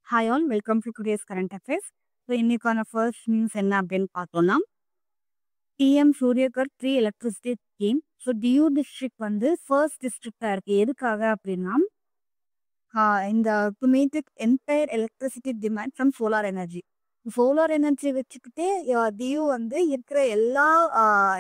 Hi all, welcome to today's current affairs. So, இன்னைக்கான first news என்ன அப்படின்னு பார்த்தோம்னா PM Surya Ghar 3 electricity scheme. So Diu district வந்து ஃபர்ஸ்ட் டிஸ்ட்ரிக்டா இருக்கு. எதுக்காக அப்படின்னா இந்த to meet entire electricity demand from solar energy. Solar energy வச்சுக்கிட்டே டியூ வந்து இருக்கிற எல்லா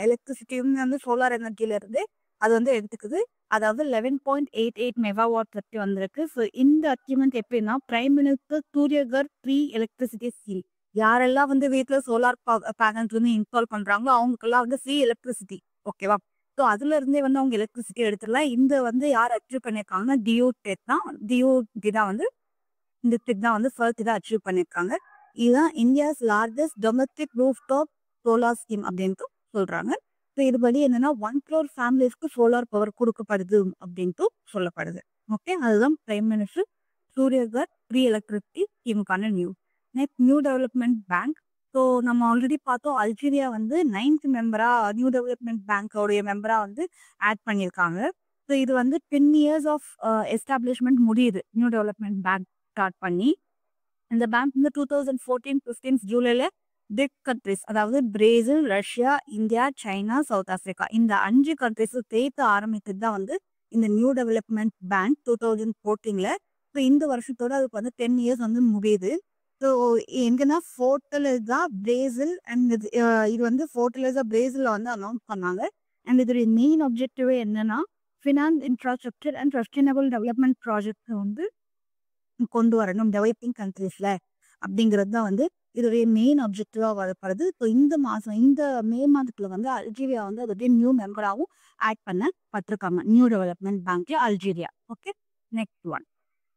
எலக்ட்ரிசிட்டியும் வந்து சோலார் எனர்ஜில இருந்து அது வந்து எடுத்துக்குது. அதாவது 11.88 மெகாவாட் வரைக்கும் வந்திருக்கு. ஸோ இந்த அச்சீவ்மெண்ட் எப்படின்னா prime minister Suryaghar 3 electricity scheme. யாரெல்லாம் வந்து வீட்டில் சோலார் பேனல்ஸ் வந்து இன்ஸ்டால் பண்றாங்களோ அவங்களுக்கெல்லாம் வந்து ஃப்ரீ எலக்ட்ரிசிட்டி. ஓகேவா? ஸோ அதுல இருந்தே வந்து அவங்க எலக்ட்ரிசிட்டி எடுத்துடலாம். இந்த வந்து யார் அச்சீவ் பண்ணியிருக்காங்கன்னா டியூ டெக் தான். டியூ தான் வந்து இந்த டெக் தான் வந்து ஃபர்ஸ்ட் இதை அச்சீவ் பண்ணியிருக்காங்க. இதுதான் India's largest domestic roof top solar scheme அப்படின்ட்டு சொல்றாங்க. ஸோ இதுபடி என்னன்னா 1 crore ஃபேமிலிஸ்க்கு சோலார் பவர் கொடுக்கப்படுது அப்படின்ட்டு சொல்லப்படுது. ஓகே, அதுதான் பிரைம் மினிஸ்டர் சூரியகர் 3 எலக்ட்ரிசிட்டி ஸ்கீமுக்கான news. Next new development bank. So நம்ம ஆல்ரெடி பார்த்தோம் அல்ஜீரியா வந்து 9th மெம்பரா நியூ டெவலப்மெண்ட் பேங்கோடைய மெம்பரா வந்து ஆட் பண்ணியிருக்காங்க. ஸோ இது வந்து 10 years ஆஃப் எஸ்டாப்ளிஷ்மெண்ட் முடியுது நியூ டெவலப்மெண்ட் பேங்க் ஸ்டார்ட் பண்ணி. இந்த பேங்க் வந்து 2014-15 ஜூலைல பிக் கண்ட்ரிஸ் அதாவது Brazil, Russia, India, China, south Africa இந்த 5 கண்ட்ரிஸும் சேர்த்து ஆரம்பித்தது தான் வந்து இந்த நியூ டெவலப்மெண்ட் பேங்க் 2014ல. ஸோ இந்த வருஷத்தோட அதுக்கு வந்து 10 years வந்து முடியுது. ஸோ எங்கன்னா ஃபோர்டலைஸா பிரேசில் அண்ட் இது வந்து ஃபோர்டலைஸா பிரேசில் வந்து அனௌன்ஸ் பண்ணாங்க. அண்ட் இதோடைய மெயின் ஆப்ஜெக்டிவே என்னன்னா finance infrastructure and sustainable development project வந்து கொண்டு வரணும் டெவலப்பிங் கண்ட்ரீஸ்ல அப்படிங்கிறது தான் வந்து இதோடைய மெயின் ஆப்ஜெக்டிவா வரப்படுது. ஸோ இந்த மே மாதத்துல வந்து அல்ஜீரியா வந்து அதோடைய நியூ மெம்பராகவும் ஆட் பண்ணப்பட்டிருக்காங்க நியூ டெவலப்மெண்ட் பேங்க்ல Algeria. Okay, next one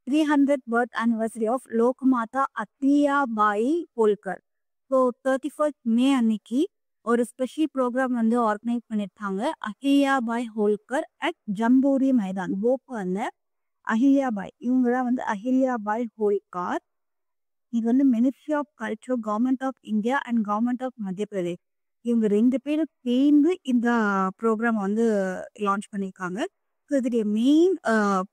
300th birth anniversary of Lokmata Ahilyabai Holkar. So 31st May அன்னைக்கு ஒரு ஸ்பெஷல் ப்ரோக்ராம் வந்து ஆர்கனைஸ் பண்ணியிருக்காங்க அஹில்யாபாய் ஹோல்கர் அட் ஜம்பூரி மைதான் போபால்ல. அஹில்யாபாய் இவங்க தான் வந்து அஹில்யாபாய் ஹோல்கர். இது வந்து ministry of culture, government of India and government of Madhya Pradesh இவங்க 2 பேரும் சேர்ந்து இந்த ப்ரோக்ராம் வந்து லான்ச் பண்ணியிருக்காங்க. ஸோ இதோடைய மெயின்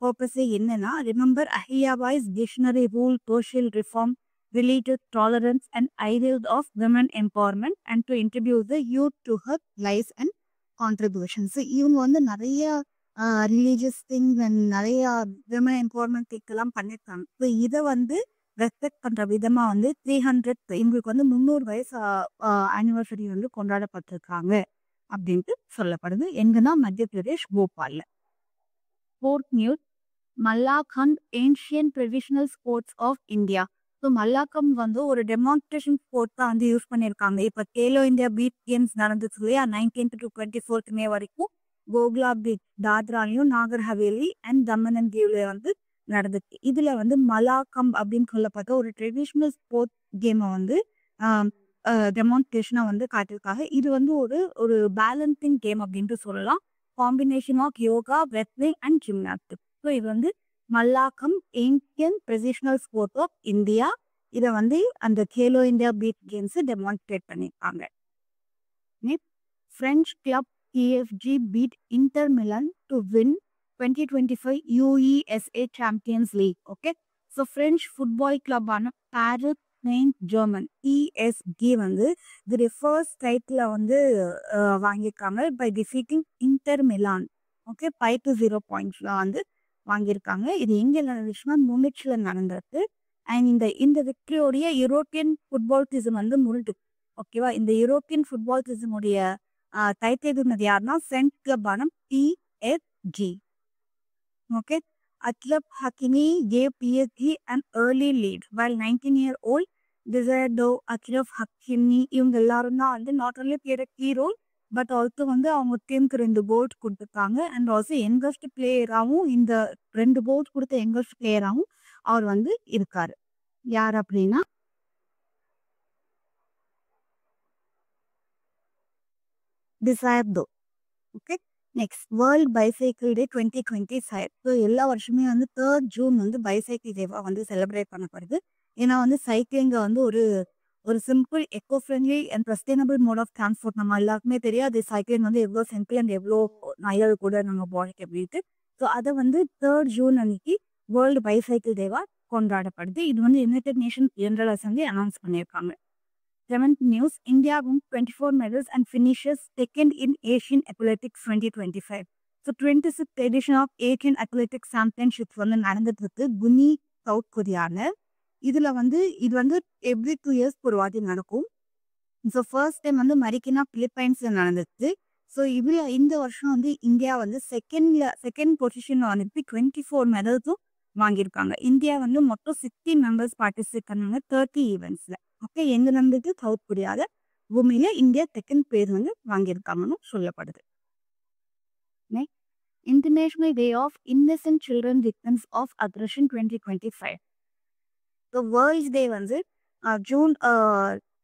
பர்பஸே என்னன்னா remember Ahilyabai's dictionary rule social reform related tolerance and ideals of women empowerment and to introduce the youth to her life and contributions. இவங்க வந்து நிறைய ரிலீஜியஸ் திங்ஸ் அண்ட் நிறைய விமன் எம்பவர்மெண்ட் திங்ஸ் பண்ணியிருக்காங்க. So இதை வந்து ரெஸ்பெக்ட் பண்ற விதமா வந்து 300 இவங்களுக்கு வந்து 300 வயசு ஆனிவர்சரி வந்து கொண்டாடப்பட்டிருக்காங்க அப்படின்ட்டு சொல்லப்படுது. எங்கன்னா மத்திய பிரதேஷ் போபால்ல. Sport news. Mallakhamb ancient traditional sports of India. So Mallakhamb வந்து ஒரு டெமான்ஸ்ட்ரேஷன் ஸ்போர்ட் தான் வந்து யூஸ் பண்ணியிருக்காங்க. இப்போ கேலோ இந்தியா பீச் கேம்ஸ் நடந்துச்சு இல்லையா 19th to 24th மே வரைக்கும் கோகுலா பீச் தாத்ராலையும் நாகர் ஹவேலி அண்ட் தமன் அண்ட் தீவ்ல வந்து நடந்துச்சு. இதுல வந்து மலாக்கம் அப்படின்னு சொல்லப்பட்ட ஒரு ட்ரெடிஷ்னல் ஸ்போர்ட்ஸ் கேமை வந்து டெமான்ஸ்ட்ரேஷனா வந்து காட்டியிருக்காங்க. இது வந்து ஒரு பேலன்சிங் கேம் அப்படின்ட்டு சொல்லலாம். Combination of yoga, wrestling and gymnastic. So இது வந்து Mallakhamb ancient traditional sports of India. இதை வந்து அந்த Khelo India beach games demonstrate பண்ணியிருக்காங்க. French club PSG beat Inter Milan to win 2025 UEFA champions league. Okay, so French football கிளப்பான Paris Saint Germain PSG வந்து இதோடைய first title வந்து வாங்கியிருக்காங்க by defeating Inter Milan. Okay, 5-0 பாயிண்ட்ஸ்ல வந்து வாங்கியிருக்காங்க. இது எங்கே நடந்துச்சுன்னா முனிச்சில் நடந்தது. அண்ட் இந்த விக்டரியோடைய யூரோப்பியன் ஃபுட்பால் சீசன் வந்து முடிஞ்சு. ஓகேவா, இந்த யூரோப்பியன் ஃபுட்பால் சீசனுடைய டைட்டில் இருந்தது யாருன்னா French கிளப்பான PSG. Okay, Achraf Hakimi gave PSG an early lead while 19-year-old Desiree Achraf Hakimi இவங்க எல்லாரும் தான் வந்து not only played a key role but also வந்து அவங்க டீமுக்கு 2 கோல்ஸ் கொடுத்துருக்காங்க. அண்ட் ஆல்சோ யங்கஸ்ட் பிளேயராகவும் இந்த 2 கோல்ஸ் கொடுத்த யங்கஸ்ட் பிளேயராகவும் அவர் வந்து இருக்காரு. யார் அப்படின்னா desire. Okay, next world bicycle day 2025. So எல்லா வருஷமே வந்து 3rd ஜூன் வந்து பைசைக்கிள் டேவா வந்து செலிப்ரேட் பண்ணப்படுது. ஏன்னா வந்து சைக்கிளிங்க வந்து ஒரு simple eco friendly and sustainable mode of transport. நம்ம எல்லாருக்குமே தெரியும் அது சைக்கிளிங் வந்து எவ்வளோ சிம்பிள் அண்ட் எவ்வளோ நல்லது கூட நம்ம பாடிக்கு அப்படின்ட்டு. ஸோ அதை வந்து 3rd ஜூன் அன்னைக்கு வேர்ல்டு பைசைக்கிள் டேவா கொண்டாடப்படுது. இது வந்து United nation general assembly announce பண்ணியிருக்காங்க. 7th news, India won 24 medals and finishes second in Asian Athletics 2025. So 26th edition of Asian Athletics Championships வந்து நடந்துட்டு இருக்கு குனி சவுத் கொரியால. இதுல வந்து இது வந்து எவ்ரி 2 years ஒரு வாட்டி நடக்கும். ஸோ ஃபர்ஸ்ட் டைம் வந்து மரிக்கினா பிலிப்பைன்ஸ்ல நடந்துச்சு. ஸோ இதுல இந்த வருஷம் வந்து இந்தியா வந்து செகண்ட் பொசிஷன்ல வந்துட்டு 24 மெடல்ஸும் வாங்கியிருக்காங்க. இந்தியா வந்து மொத்தம் 60 மெம்பர்ஸ் பார்ட்டிசிபேட் பண்ணாங்க 30 ஈவெண்ட்ஸ்ல. ஓகே, எங்க நடந்துட்டு சவுத் கொரியால பூமியில இந்தியா செகண்ட் பேர் வந்து வாங்கியிருக்காங்கன்னு சொல்லப்படுது. International day of innocent children victims of aggression 2025. So world's day வந்து June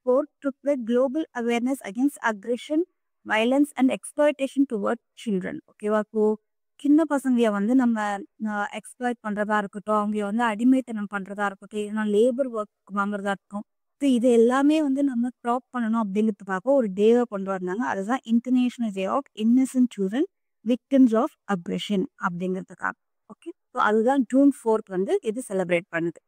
4 took the global awareness against aggression, violence and exploitation towards children. ஓகேவா? இப்போ சின்ன பசங்க வந்து நம்ம எக்ஸ்ப்ளாய்ட் பண்றதா இருக்கட்டும், அவங்க வந்து அடிமைத்தனம் பண்றதா இருக்கட்டும், இல்லைன்னா லேபர் ஒர்க் வாங்குறதா இருக்கும், இது எல்லாமே வந்து நம்ம ஸ்டாப் பண்ணணும் அப்படிங்கிறதுக்காக ஒரு டேவை கொண்டு வந்தாங்க. அதுதான் international day of innocent children victims of aggression அப்படிங்கிறதுக்காக. ஓகே, ஸோ அதுதான் ஜூன் 4 வந்து இது செலிப்ரேட் பண்ணுது.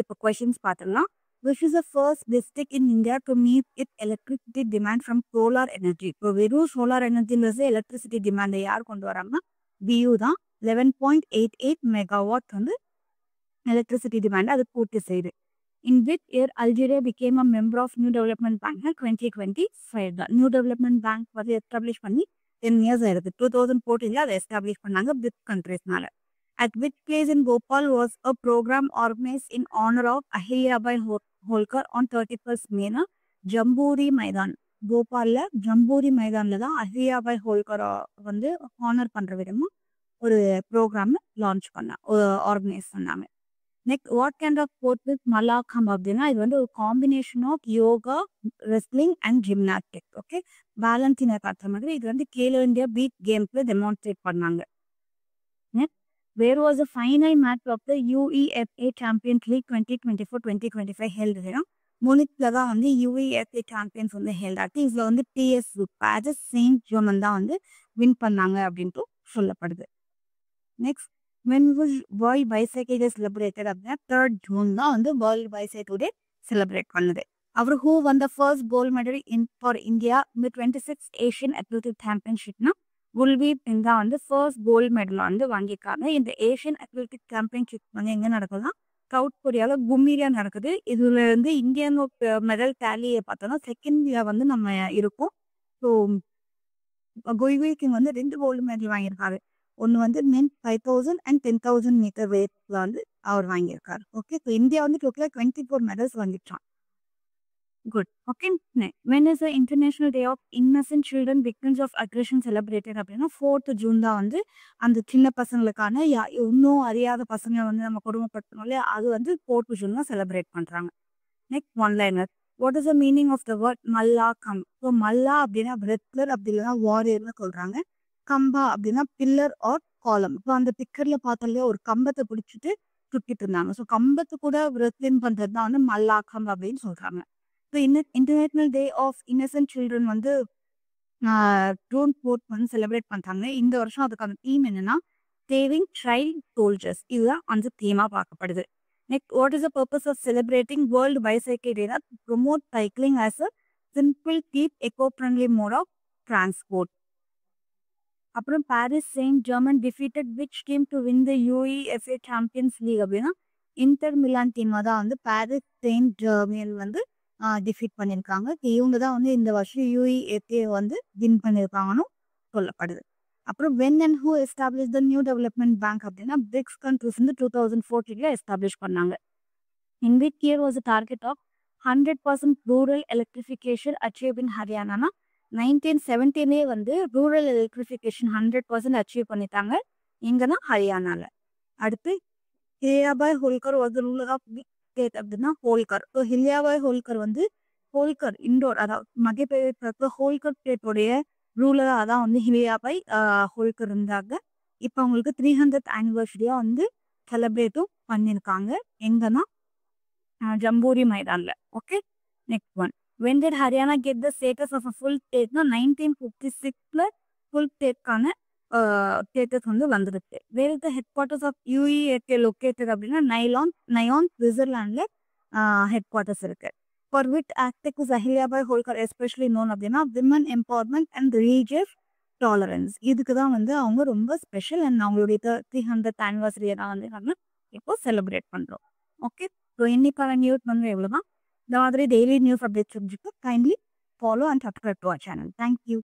இப்போ கொஸ்டின்ஸ் பார்த்தோம்னா, which is the first district in India to meet its electricity demand from solar energy? இப்போ வெறும் சோலார் எனர்ஜின்றது எலக்ட்ரிசிட்டி டிமாண்டை யார் கொண்டு வராங்கன்னா BU தான். 11.88 மெகாவாட் வந்து எலக்ட்ரிசிட்டி டிமாண்ட் அது பூர்த்தி செய்யுது. In which year Algeria became a member of New Development Bank 2025 தான். நியூ டெவலப்மெண்ட் பேங்க் வந்து எஸ்டாப்ளிஷ் பண்ணி 10 years ஆயிருக்கு. 2014 அதை எஸ்டாப்ளிஷ் பண்ணாங்க பிரிக் கண்ட்ரீஸ்னால. At which place in Bhopal was a program organized in honor of Ahilyabai Holkar on 31st May ஜம்பூரி Maidan. போபால்ல ஜம்பூரி மைதான்ல தான் அஹில்யாபாய் ஹோல்கரை வந்து honour பண்ற விதமா ஒரு ப்ரோக்ராம் லான்ச் ஆர்கனைஸ் பண்ணாங்க. Next, what kind of sport with Mallakhamb அப்படின்னா இது வந்து ஒரு combination of yoga, wrestling and gymnastic. Okay, பேலன்ஸினை காட்டுற மாதிரி இது வந்து கேலோ இந்தியா பீட் கேம்ஸ்ல டெமான்ஸ்ட்ரேட் பண்ணாங்க. Next, where was the final match of the UEFA Champions League 2024-2025 held? முனிக்ல தான் வந்து UEFA சாம்பியன்ஸ் வந்து ஹெல்ட் ஆச்சு. இதுல வந்து TSU பாரிஸ் செயின்ட் ஜெர்மன் தான் வந்து வின் பண்ணாங்க அப்படின்ட்டு சொல்லப்படுது. Next, when was World Bicycle Day celebrated அப்படின்னா 3rd June தான் வந்து World Bicycle Day செலிப்ரேட் பண்ணுது. அவர் who won the first gold medal for India in the 26th Asian Athletics Championshipனா Kulveer Singh தான் வந்து ஃபர்ஸ்ட் கோல்டு மெடல் வந்து வாங்கியிருக்காங்க. இந்த ஏஷியன் அத்லெட்டிக் சாம்பியன்ஷிப் வந்து எங்கே நடக்குதுன்னா சவுத் கொரியாவில் கும்மிரியா நடக்குது. இதுல வந்து இந்தியன் மெடல் டேலியை பார்த்தோம்னா செகண்ட்ல வந்து நம்ம இருக்கோம். ஸோ குல்வீர் சிங் வந்து 2 கோல்டு மெடல் வாங்கியிருக்காரு. ஒன்று வந்து மென் 5000 and 10,000 மீட்டர் ரேஸ்ல வந்து அவர் வாங்கியிருக்காரு. ஓகே, ஸோ இந்தியா வந்து டோட்டலாக 24 மெடல்ஸ் வாங்கிட்டான். Good. Okay, when is the International Day of Innocent Children Victims of Aggression celebrated அப்படின்னா 4th June தான் வந்து அந்த சின்ன பசங்களுக்கான இன்னும் அறியாத பசங்க வந்து நம்ம கொடுமைப்படுத்தணும் இல்லையா, அது வந்து 4th June தான் செலிப்ரேட் பண்றாங்க. Next, one liner, what is the meaning of the word Mallakhamb? So Malla அப்படின்னா ரெஸ்லர், அப்படி இல்லைன்னா வாரியர்னு சொல்றாங்க. கம்பா அப்படின்னா பில்லர் ஆர் காலம். இப்போ அந்த பிக்சர்ல பார்த்தாலே ஒரு கம்பத்தை பிடிச்சிட்டு சுட்டிட்டு இருந்தாங்க. ஸோ கம்பத்து கூட ரெஸ்லிங் பண்றது தான் வந்து மல்லாக்கம் அப்படின்னு சொல்றாங்க. So international day of innocent children வந்து ஜூன் 4 வந்து செலிப்ரேட் பண்ணுறாங்க. இந்த வருஷம் அதுக்கான தீம் என்னன்னா சேவிங் சைல்ட் சோல்ஜர்ஸ். இதுதான் அந்த தீமா பார்க்கப்படுது. Next, what is the purpose of celebrating world bicycle டேனா promote cycling as a simple cheap eco friendly mode of transport. அப்புறம் Paris Saint Germain defeated which team to win the UEFA champions league அப்படின்னா Inter Milan டீமை தான் வந்து Paris Saint Germain வந்து defeat பண்ணியிருக்காங்க. இவங்க தான் வந்து இந்த வருஷம் UEFA வந்து வின் பண்ணியிருக்காங்கன்னு சொல்லப்படுது. அப்புறம் when and who establish the new development bank அப்படின்னா பிரிக்ஸ் கண்ட்ரிஸ் வந்து 2014 எஸ்டாப்ளிஷ் பண்ணாங்க. In which year was target of 100% rural electrification achieve in Haryana 1917 வந்து ரூரல் எலக்ட்ரிஃபிகேஷன் 100% அச்சீவ் பண்ணிட்டாங்க. எங்கன்னா ஹரியானால. அடுத்து, Ahilyabai Holkar was the ruler of அப்படின்னா ஹோல்கர். ஸோ ஹில்யாபாய் ஹோல்கர் வந்து ஹோல்கர் இண்டோர், அதாவது மத்தியப்பிரதேச ஹோல்கர் ஸ்டேட்டோடைய ரூலராக தான் வந்து ஹில்யாபாய் ஹோல்கர் இருந்தாங்க. இப்போ அவங்களுக்கு 300th ஆனிவர்சரியா வந்து செலிப்ரேட்டும் பண்ணியிருக்காங்க. எங்கன்னா ஜம்பூரி மைதான்ல. Okay, next one, when did Haryana get the status of a full state? 1956ல ஃபுல் ஸ்டேட்கான ஸ்டேட்டஸ் வந்து வந்துருக்கு. Where is the headquarters of யுஇஏகே லொக்கேட்டட் அப்படின்னா நயான் சுவிட்சர்லாண்டில் ஹெட் குவார்ட்டர்ஸ் இருக்கு. For what activities Ahilyabai Holkar especially known அப்படின்னா women empowerment and religious tolerance. இதுக்கு தான் வந்து அவங்க ரொம்ப ஸ்பெஷல் அண்ட் அவங்களுடைய 300th ஆனிவர்சரியை தான் வந்து நம்ம இப்போ செலிப்ரேட் பண்ணுறோம். ஓகே, ஸோ இன்னைக்கான நியூஸ் வந்து எவ்வளோதான். இந்த மாதிரி டெய்லி நியூஸ் அப்டேட் தெரிஞ்சுக்க kindly follow and subscribe to our channel. Thank you.